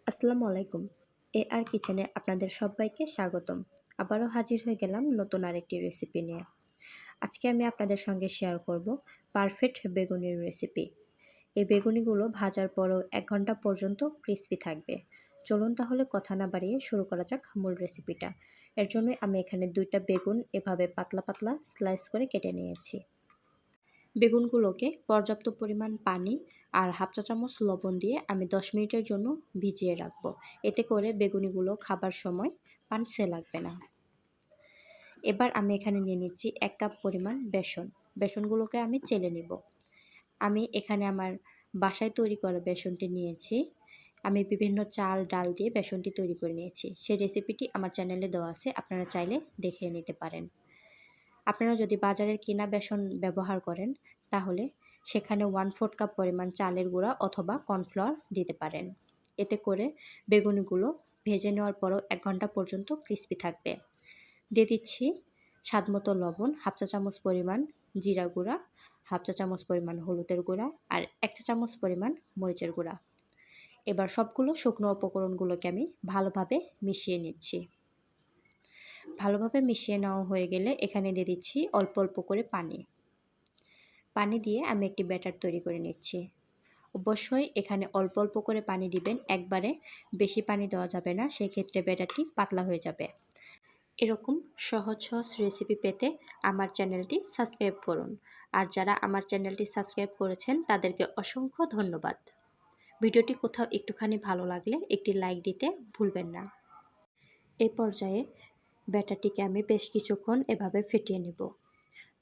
আসসালামু আলাইকুম। আর কিচেনে আপনাদের সবাইকে স্বাগতম। আবারও হাজির হয়ে গেলাম নতুন আরেকটি রেসিপি নিয়ে। আজকে আমি আপনাদের সঙ্গে শেয়ার করব পারফেক্ট বেগুনির রেসিপি। এই বেগুনিগুলো ভাজার পরও ১ ঘন্টা পর্যন্ত ক্রিসপি থাকবে। চলুন তাহলে কথা না বাড়িয়ে শুরু করা যাক মূল রেসিপিটা। এর জন্য আমি এখানে ২টা বেগুন এভাবে পাতলা পাতলা স্লাইস করে কেটে নিয়েছি। বেগুনগুলোকে পর্যাপ্ত পরিমাণ পানি আর হাফ চা চামচ লবণ দিয়ে আমি 10 মিনিটের জন্য ভিজিয়ে রাখবো। এতে করে বেগুনিগুলো খাবার সময় পানসে লাগবে না। এবার আমি এখানে নিয়ে নিচ্ছি 1 কাপ পরিমাণ বেসন। বেসনগুলোকে আমি চেলে নিব। আমি এখানে আমার বাসায় তৈরি করা বেসনটি নিয়েছি। আমি বিভিন্ন চাল ডাল দিয়ে বেসনটি তৈরি করে নিয়েছি। সেই রেসিপিটি আমার চ্যানেলে দেওয়া আছে, আপনারা চাইলে দেখে নিতে পারেন। আপনারা যদি বাজারের কিনা বেসন ব্যবহার করেন তাহলে সেখানে 1/4 কাপ পরিমাণ চালের গুঁড়া অথবা কর্নফ্লাওয়ার দিতে পারেন। এতে করে বেগুনিগুলো ভেজে নেওয়ার পরও 1 ঘন্টা পর্যন্ত ক্রিসপি থাকবে। দিয়ে দিচ্ছি স্বাদমতো লবণ, হাফ চা চামচ পরিমাণ জিরা গুঁড়া, হাফ চা চামচ পরিমাণ হলুদের গুঁড়া আর 1 চা চামচ পরিমাণ মরিচের গুঁড়া। এবার সবগুলো শুকনো উপকরণগুলোকে আমি ভালোভাবে মিশিয়ে নিচ্ছি। ভালোভাবে মিশিয়ে নেওয়া হয়ে গেলে এখানে দিয়ে দিচ্ছি অল্প অল্প করে পানি। পানি দিয়ে আমি একটি ব্যাটার তৈরি করে নিচ্ছি। অবশ্যই এখানে অল্প অল্প করে পানি দিবেন, একবারে বেশি পানি দেওয়া যাবে না, সেক্ষেত্রে ব্যাটারটি পাতলা হয়ে যাবে। এরকম সহজ সহজ রেসিপি পেতে আমার চ্যানেলটি সাবস্ক্রাইব করুন। আর যারা আমার চ্যানেলটি সাবস্ক্রাইব করেছেন তাদেরকে অসংখ্য ধন্যবাদ। ভিডিওটি কোথাও একটুখানি ভালো লাগলে একটি লাইক দিতে ভুলবেন না। এই পর্যায়ে ব্যাটারটিকে আমি বেশ কিছুক্ষণ এভাবে ফেটিয়ে নেব।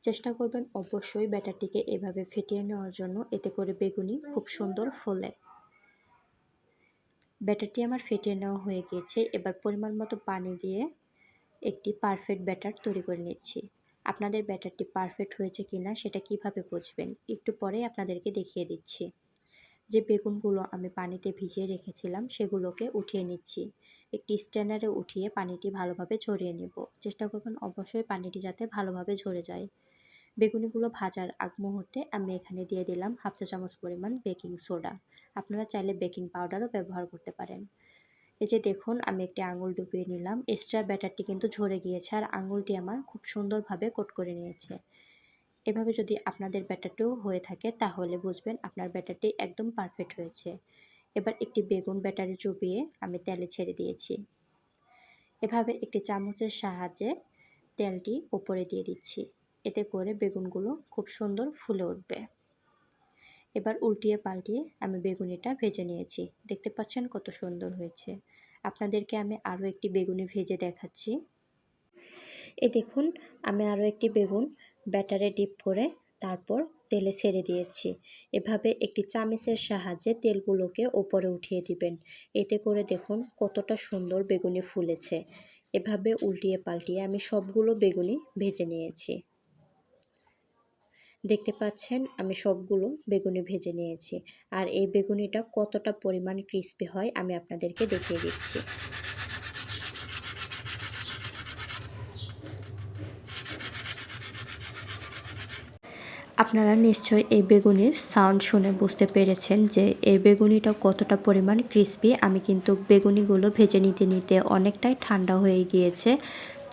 চেষ্টা করবেন অবশ্যই ব্যাটারটিকে এভাবে ফেটিয়ে নেওয়ার জন্য, এতে করে বেগুনি খুব সুন্দর ফোলে। ব্যাটারটি আমার ফেটিয়ে নেওয়া হয়ে গিয়েছে। এবার পরিমাণ মতো পানি দিয়ে একটি পারফেক্ট ব্যাটার তৈরি করে নিচ্ছি। আপনাদের ব্যাটারটি পারফেক্ট হয়েছে কিনা সেটা কিভাবে বুঝবেন একটু পরেই আপনাদেরকে দেখিয়ে দিচ্ছি। যে বেগুনগুলো আমি পানিতে ভিজিয়ে রেখেছিলাম সেগুলোকে উঠিয়ে নিচ্ছি। একটি স্ট্যান্ডারে উঠিয়ে পানিটি ভালোভাবে ঝরিয়ে নেব। চেষ্টা করবেন অবশ্যই পানিটি যাতে ভালোভাবে ঝরে যায়। বেগুনিগুলো ভাজার আগ মুহূর্তে আমি এখানে দিয়ে দিলাম হাফ চা চামচ পরিমাণ বেকিং সোডা। আপনারা চাইলে বেকিং পাউডারও ব্যবহার করতে পারেন। এই যে দেখুন, আমি একটি আঙুল ডুবিয়ে নিলাম। এক্সট্রা ব্যাটারটি কিন্তু ঝরে গিয়েছে আর আঙুলটি আমার খুব সুন্দরভাবে কোট করে নিয়েছে। এভাবে যদি আপনাদের ব্যাটারটিও হয়ে থাকে তাহলে বুঝবেন আপনার ব্যাটারটি একদম পারফেক্ট হয়েছে। এবার একটি বেগুন ব্যাটারে চুবিয়ে আমি তেলে ছেড়ে দিয়েছি। এভাবে একটি চামচের সাহায্যে তেলটি উপরে দিয়ে দিচ্ছি। এতে করে বেগুনগুলো খুব সুন্দর ফুলে উঠবে। এবার উল্টিয়ে পাল্টিয়ে আমি বেগুনিটা ভেজে নিয়েছি। দেখতে পাচ্ছেন কত সুন্দর হয়েছে। আপনাদেরকে আমি আরও একটি বেগুনি ভেজে দেখাচ্ছি। এই দেখুন, আমি আরও একটি বেগুন ব্যাটারে ডিপ করে তারপর তেলে ছেড়ে দিয়েছি। এভাবে একটি চামচের সাহায্যে তেলগুলোকে ওপরে উঠিয়ে দিবেন। এতে করে দেখুন কতটা সুন্দর বেগুনি ফুলেছে। এভাবে উল্টিয়ে পাল্টিয়ে আমি সবগুলো বেগুনি ভেজে নিয়েছি। দেখতে পাচ্ছেন আমি সবগুলো বেগুনি ভেজে নিয়েছি। আর এই বেগুনিটা কতটা পরিমাণ ক্রিস্পি হয় আমি আপনাদেরকে দেখিয়ে দিচ্ছি। আপনারা নিশ্চয়ই এই বেগুনির সাউন্ড শুনে বুঝতে পেরেছেন যে এই বেগুনিটা কতটা পরিমাণ ক্রিস্পি। আমি কিন্তু বেগুনিগুলো ভেজে নিতে নিতে অনেকটাই ঠান্ডা হয়ে গিয়েছে,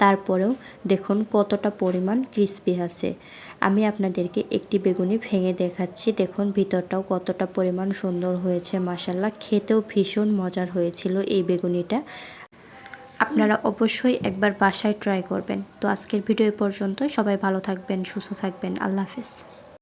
তারপরেও দেখুন কতটা পরিমাণ ক্রিস্পি আছে। আমি আপনাদেরকে একটি বেগুনি ভেঙে দেখাচ্ছি। দেখুন ভিতরটাও কতটা পরিমাণ সুন্দর হয়েছে। মাশাআল্লাহ, খেতেও ভীষণ মজার হয়েছিল এই বেগুনিটা। আপনারা অবশ্যই একবার বাসায় ট্রাই করবেন। তো আজকের ভিডিও এ পর্যন্ত। সবাই ভালো থাকবেন, সুস্থ থাকবেন। আল্লাহ হাফেজ।